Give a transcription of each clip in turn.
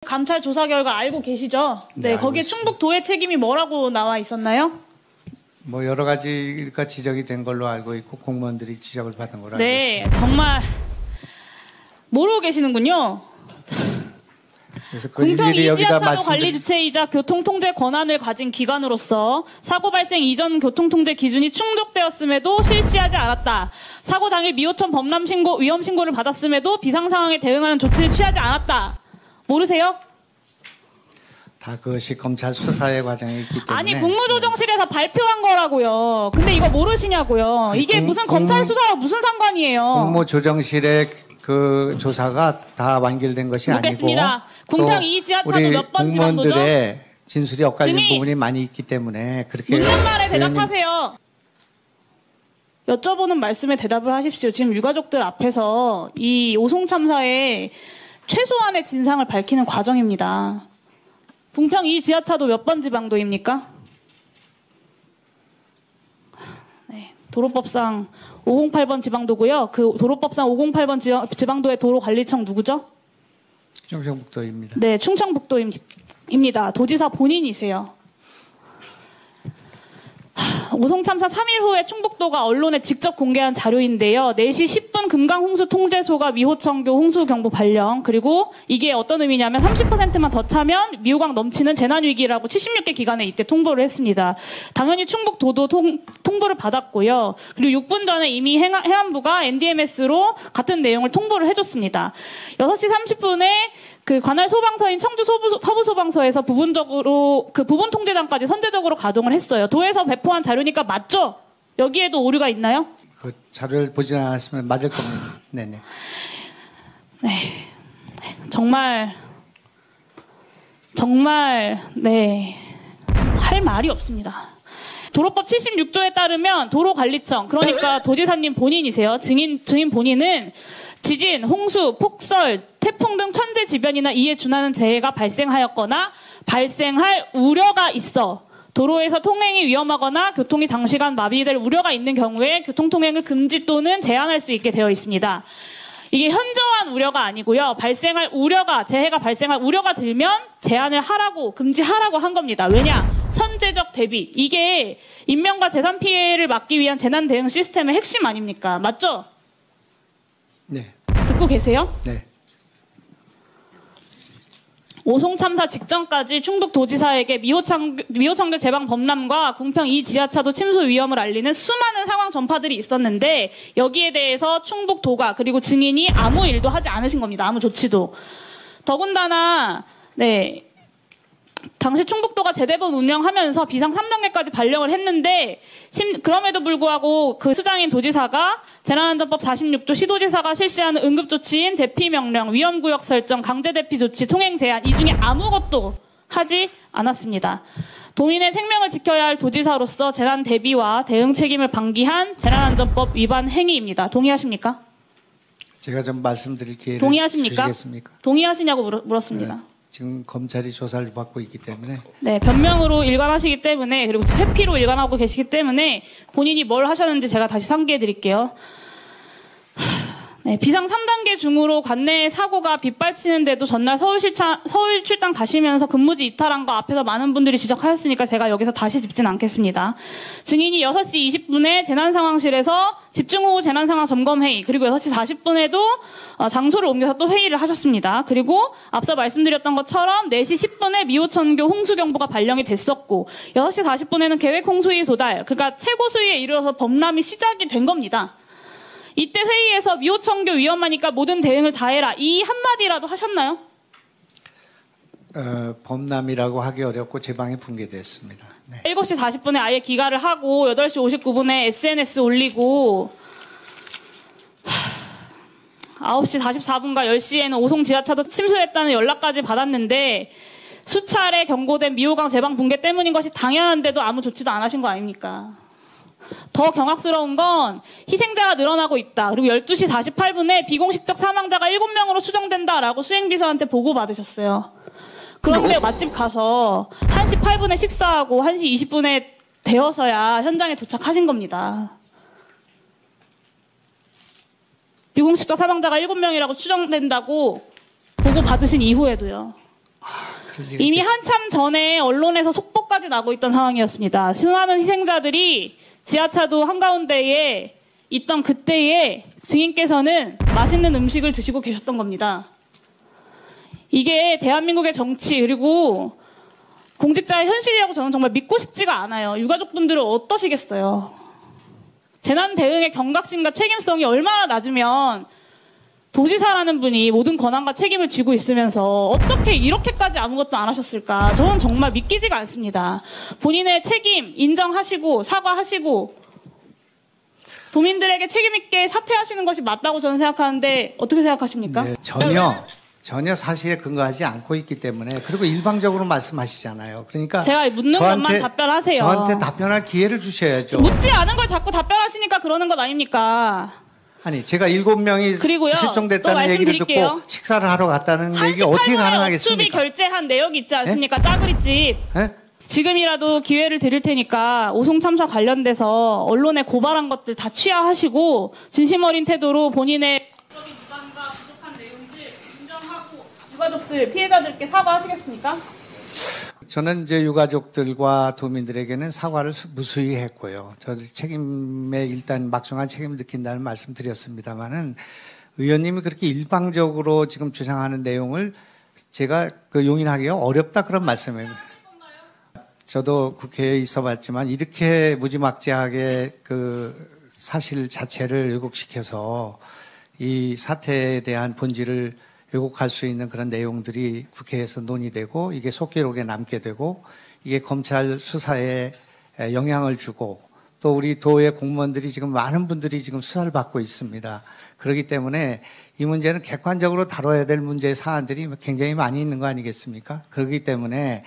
감찰 조사 결과 알고 계시죠? 네, 거기에 충북도의 책임이 뭐라고 나와 있었나요? 뭐 여러 가지가 지적이 된 걸로 알고 있고 공무원들이 지적을 받은 걸로 알고 네, 있습니다. 정말 모르고 계시는군요. 그래서 그 공평 일일이 여기다 이지하차도 관리 주체이자 교통통제 권한을 가진 기관으로서 사고 발생 이전 교통통제 기준이 충족되었음에도 실시하지 않았다. 사고 당일 미호천 범람 신고, 위험 신고를 받았음에도 비상 상황에 대응하는 조치를 취하지 않았다. 모르세요? 다 그것이 검찰 수사의 과정이 있기 때문에. 아니 국무조정실에서 발표한 거라고요. 근데 이거 모르시냐고요. 이게 무슨 검찰 수사와 무슨 상관이에요. 국무조정실의 그 조사가 다 완결된 것이 묻겠습니다. 아니고 궁평 이지하차도 몇 번 지방도죠? 공무원들의 진술이 엇갈린 증인! 부분이 많이 있기 때문에 그렇게 묻는 말에 대답하세요. 여쭤보는 말씀에 대답을 하십시오. 지금 유가족들 앞에서 이 오송 참사의 최소한의 진상을 밝히는 과정입니다. 궁평 이 지하차도 몇 번 지방도입니까? 네, 도로법상 508번 지방도고요. 그 도로법상 508번 지방도의 도로관리청 누구죠? 충청북도입니다. 네, 충청북도입니다. 도지사 본인이세요. 오송 참사 3일 후에 충북도가 언론에 직접 공개한 자료인데요. 4시 10분 금강홍수통제소가 미호천교 홍수경보 발령, 그리고 이게 어떤 의미냐면 30%만 더 차면 미호강 넘치는 재난위기라고 76개 기관에 이때 통보를 했습니다. 당연히 충북도도 통보를 받았고요. 그리고 6분 전에 이미 해안부가 NDMS로 같은 내용을 통보를 해줬습니다. 6시 30분에 그 관할 소방서인 청주 서부 소방서에서 부분적으로 그 부분 통제장까지 선제적으로 가동을 했어요. 도에서 배포한 자료니까 맞죠? 여기에도 오류가 있나요? 그 자료를 보지 않았으면 맞을 겁니다. 네네. 네, 정말 네, 할 말이 없습니다. 도로법 76조에 따르면 도로관리청, 그러니까 도지사님 본인이세요. 증인 본인은 지진, 홍수, 폭설, 태풍 등 천재지변이나 이에 준하는 재해가 발생하였거나 발생할 우려가 있어 도로에서 통행이 위험하거나 교통이 장시간 마비될 우려가 있는 경우에 교통통행을 금지 또는 제한할 수 있게 되어 있습니다. 이게 현저한 우려가 아니고요. 재해가 발생할 우려가 들면 제한을 하라고, 금지하라고 한 겁니다. 왜냐? 선제적 대비. 이게 인명과 재산 피해를 막기 위한 재난 대응 시스템의 핵심 아닙니까? 맞죠? 네. 듣고 계세요? 네. 오송 참사 직전까지 충북도지사에게 미호천교 제방 범람과 궁평 이 지하차도 침수 위험을 알리는 수많은 상황 전파들이 있었는데 여기에 대해서 충북도가 그리고 증인이 아무 일도 하지 않으신 겁니다. 아무 조치도. 더군다나 네, 당시 충북도가 재대본 운영하면서 비상 3단계까지 발령을 했는데 그럼에도 불구하고 그 수장인 도지사가 재난안전법 46조 시도지사가 실시하는 응급조치인 대피명령, 위험구역 설정, 강제대피조치, 통행 제한 이 중에 아무것도 하지 않았습니다. 도민의 생명을 지켜야 할 도지사로서 재난 대비와 대응 책임을 방기한 재난안전법 위반 행위입니다. 동의하십니까? 제가 좀 말씀드릴 기회를 동의하십니까? 주시겠습니까? 동의하시냐고 물었습니다. 네. 지금 검찰이 조사를 받고 있기 때문에. 네, 변명으로 일관하시기 때문에 그리고 회피로 일관하고 계시기 때문에 본인이 뭘 하셨는지 제가 다시 상기해 드릴게요. 네, 비상 3단계 중으로 관내에 사고가 빗발치는데도 전날 서울 출장 가시면서 근무지 이탈한 거 앞에서 많은 분들이 지적하셨으니까 제가 여기서 다시 짚진 않겠습니다. 증인이 6시 20분에 재난상황실에서 집중호우 재난상황 점검회의, 그리고 6시 40분에도 장소를 옮겨서 또 회의를 하셨습니다. 그리고 앞서 말씀드렸던 것처럼 4시 10분에 미호천교 홍수경보가 발령이 됐었고 6시 40분에는 계획 홍수위 도달, 그러니까 최고 수위에 이르러서 범람이 시작이 된 겁니다. 이때 회의에서 미호천교 위험하니까 모든 대응을 다 해라, 이 한마디라도 하셨나요? 범람이라고 하기 어렵고 제방이 붕괴됐습니다. 네. 7시 40분에 아예 기가를 하고 8시 59분에 SNS 올리고 9시 44분과 10시에는 오송 지하차도 침수했다는 연락까지 받았는데 수차례 경고된 미호강 제방 붕괴 때문인 것이 당연한데도 아무 조치도 안 하신 거 아닙니까? 더 경악스러운 건 희생자가 늘어나고 있다. 그리고 12시 48분에 비공식적 사망자가 7명으로 추정된다라고 수행비서한테 보고받으셨어요. 그런데 맛집 가서 1시 8분에 식사하고 1시 20분에 되어서야 현장에 도착하신 겁니다. 비공식적 사망자가 7명이라고 추정된다고 보고받으신 이후에도요. 이미 한참 전에 언론에서 속보까지 나고 있던 상황이었습니다. 수많은 희생자들이 지하차도 한가운데에 있던 그때에 증인께서는 맛있는 음식을 드시고 계셨던 겁니다. 이게 대한민국의 정치 그리고 공직자의 현실이라고 저는 정말 믿고 싶지가 않아요. 유가족분들은 어떠시겠어요? 재난 대응의 경각심과 책임성이 얼마나 낮으면 도지사라는 분이 모든 권한과 책임을 쥐고 있으면서 어떻게 이렇게까지 아무것도 안 하셨을까? 저는 정말 믿기지가 않습니다. 본인의 책임 인정하시고 사과하시고 도민들에게 책임 있게 사퇴하시는 것이 맞다고 저는 생각하는데 어떻게 생각하십니까? 네, 전혀 사실에 근거하지 않고 있기 때문에 그리고 일방적으로 말씀하시잖아요. 그러니까 제가 묻는 것만 답변하세요. 저한테 답변할 기회를 주셔야죠. 묻지 않은 걸 자꾸 답변하시니까 그러는 것 아닙니까? 아니 제가 7명이 그리고요, 또 실종됐다는 얘기를 말씀드릴게요. 듣고 식사를 하러 갔다는 얘기가 어떻게 38분의 가능하겠습니까? 업추비 결제한 내역이 있지 않습니까? 짜그리집. 예? 지금이라도 기회를 드릴 테니까 오송 참사 관련돼서 언론에 고발한 것들 다 취하하시고 진심 어린 태도로 본인의 법적인 위반과 부족한 내용들 인정하고 유가족들 피해자들께 사과하시겠습니까? 저는 이제 유가족들과 도민들에게는 사과를 무수히 했고요. 저도 책임에 일단 막중한 책임을 느낀다는 말씀 드렸습니다만은 의원님이 그렇게 일방적으로 지금 주장하는 내용을 제가 용인하기가 어렵다 그런 말씀입니다. 저도 국회에 있어봤지만 이렇게 무지막지하게 그 사실 자체를 왜곡시켜서 이 사태에 대한 본질을 왜곡할 수 있는 그런 내용들이 국회에서 논의되고 이게 속기록에 남게 되고 이게 검찰 수사에 영향을 주고 또 우리 도의 공무원들이 지금 많은 분들이 지금 수사를 받고 있습니다. 그렇기 때문에 이 문제는 객관적으로 다뤄야 될 문제 사안들이 굉장히 많이 있는 거 아니겠습니까? 그렇기 때문에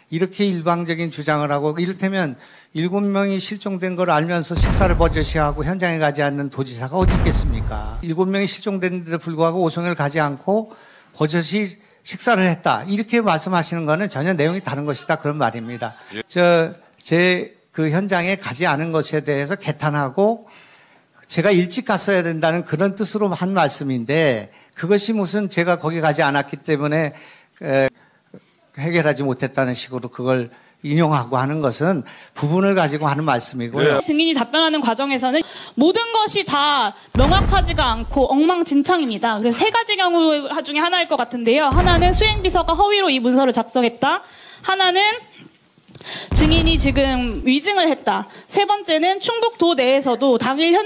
이렇게 일방적인 주장을 하고 이를테면 7명이 실종된 걸 알면서 식사를 버젓이하고 현장에 가지 않는 도지사가 어디 있겠습니까? 7명이 실종됐는데도 불구하고 오송을 가지 않고 버젓이 식사를 했다. 이렇게 말씀하시는 거는 전혀 내용이 다른 것이다. 그런 말입니다. 제 그 현장에 가지 않은 것에 대해서 개탄하고 제가 일찍 갔어야 된다는 그런 뜻으로 한 말씀인데 그것이 무슨 제가 거기 가지 않았기 때문에 해결하지 못했다는 식으로 그걸 인용하고 하는 것은 부분을 가지고 하는 말씀이고요. 증인이 답변하는 과정에서는 모든 것이 다 명확하지가 않고 엉망진창입니다. 그래서 세 가지 경우 중에 하나일 것 같은데요. 하나는 수행비서가 허위로 이 문서를 작성했다. 하나는 증인이 지금 위증을 했다. 세 번째는 충북도 내에서도 당일의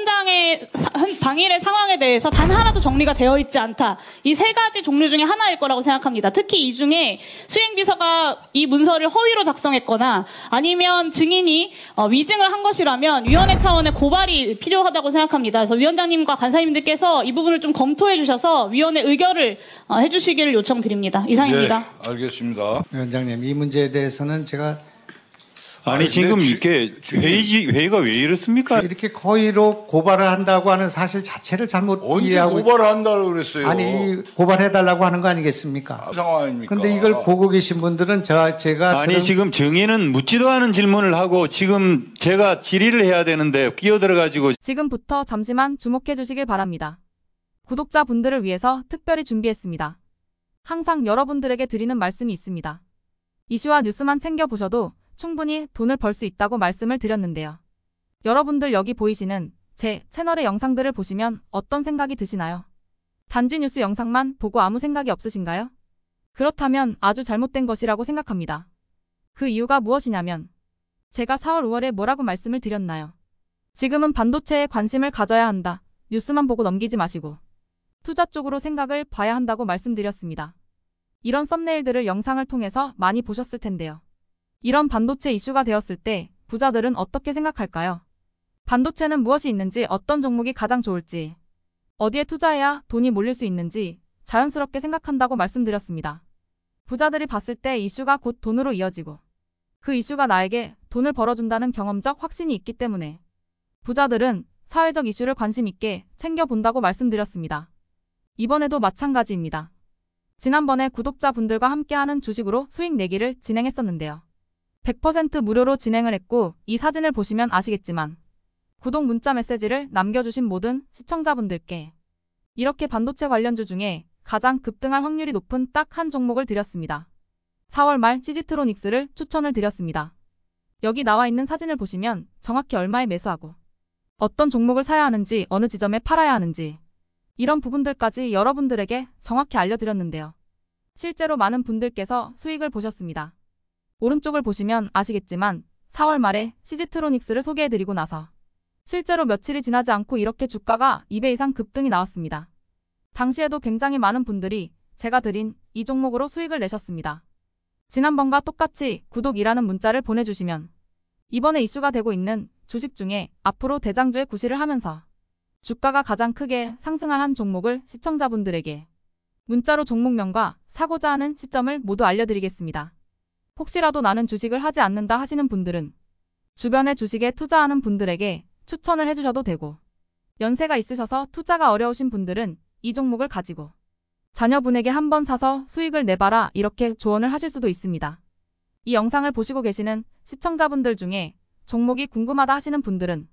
상황에 대해서 단 하나도 정리가 되어 있지 않다. 이 세 가지 종류 중에 하나일 거라고 생각합니다. 특히 이 중에 수행비서가 이 문서를 허위로 작성했거나 아니면 증인이 위증을 한 것이라면 위원회 차원의 고발이 필요하다고 생각합니다. 그래서 위원장님과 간사님들께서 이 부분을 좀 검토해 주셔서 위원회 의결을 해주시기를 요청드립니다. 이상입니다. 네, 알겠습니다. 위원장님, 이 문제에 대해서는 제가 아니 지금 이렇게 회의가 왜 이렇습니까? 이렇게 거의로 고발을 한다고 하는 사실 자체를 잘못 언제 이해하고 고발을 한다고 그랬어요? 아니 고발해달라고 하는 거 아니겠습니까? 상황 아닙니까? 근데 이걸 보고 계신 분들은 제가 아니 지금 증인은 묻지도 않은 질문을 하고 지금 제가 질의를 해야 되는데 끼어들어가지고 지금부터 잠시만 주목해 주시길 바랍니다. 구독자분들을 위해서 특별히 준비했습니다. 항상 여러분들에게 드리는 말씀이 있습니다. 이슈와 뉴스만 챙겨보셔도 충분히 돈을 벌 수 있다고 말씀을 드렸는데요. 여러분들 여기 보이시는 제 채널의 영상들을 보시면 어떤 생각이 드시나요? 단지 뉴스 영상만 보고 아무 생각이 없으신가요? 그렇다면 아주 잘못된 것이라고 생각합니다. 그 이유가 무엇이냐면 제가 4월 5월에 뭐라고 말씀을 드렸나요? 지금은 반도체에 관심을 가져야 한다. 뉴스만 보고 넘기지 마시고 투자 쪽으로 생각을 봐야 한다고 말씀드렸습니다. 이런 썸네일들을 영상을 통해서 많이 보셨을 텐데요. 이런 반도체 이슈가 되었을 때 부자들은 어떻게 생각할까요? 반도체는 무엇이 있는지, 어떤 종목이 가장 좋을지, 어디에 투자해야 돈이 몰릴 수 있는지 자연스럽게 생각한다고 말씀드렸습니다. 부자들이 봤을 때 이슈가 곧 돈으로 이어지고 그 이슈가 나에게 돈을 벌어준다는 경험적 확신이 있기 때문에 부자들은 사회적 이슈를 관심 있게 챙겨본다고 말씀드렸습니다. 이번에도 마찬가지입니다. 지난번에 구독자분들과 함께하는 주식으로 수익 내기를 진행했었는데요. 100% 무료로 진행을 했고 이 사진을 보시면 아시겠지만 구독 문자 메시지를 남겨주신 모든 시청자분들께 이렇게 반도체 관련주 중에 가장 급등할 확률이 높은 딱 한 종목을 드렸습니다. 4월 말 시지트로닉스를 추천을 드렸습니다. 여기 나와 있는 사진을 보시면 정확히 얼마에 매수하고 어떤 종목을 사야 하는지 어느 지점에 팔아야 하는지 이런 부분들까지 여러분들에게 정확히 알려드렸는데요. 실제로 많은 분들께서 수익을 보셨습니다. 오른쪽을 보시면 아시겠지만 4월 말에 시지트로닉스를 소개해드리고 나서 실제로 며칠이 지나지 않고 이렇게 주가가 2배 이상 급등이 나왔습니다. 당시에도 굉장히 많은 분들이 제가 드린 이 종목으로 수익을 내셨습니다. 지난번과 똑같이 구독이라는 문자를 보내주시면 이번에 이슈가 되고 있는 주식 중에 앞으로 대장주의 구실을 하면서 주가가 가장 크게 상승할 한 종목을 시청자분들에게 문자로 종목명과 사고자 하는 시점을 모두 알려드리겠습니다. 혹시라도 나는 주식을 하지 않는다 하시는 분들은 주변에 주식에 투자하는 분들에게 추천을 해주셔도 되고 연세가 있으셔서 투자가 어려우신 분들은 이 종목을 가지고 자녀분에게 한번 사서 수익을 내봐라 이렇게 조언을 하실 수도 있습니다. 이 영상을 보시고 계시는 시청자분들 중에 종목이 궁금하다 하시는 분들은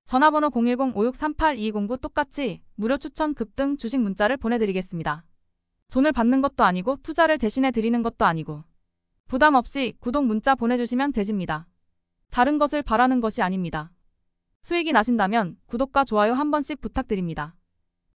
전화번호 010-5638-2209 똑같이 무료 추천 급등 주식 문자를 보내드리겠습니다. 돈을 받는 것도 아니고 투자를 대신해 드리는 것도 아니고 부담 없이 구독 문자 보내주시면 되십니다. 다른 것을 바라는 것이 아닙니다. 수익이 나신다면 구독과 좋아요 한 번씩 부탁드립니다.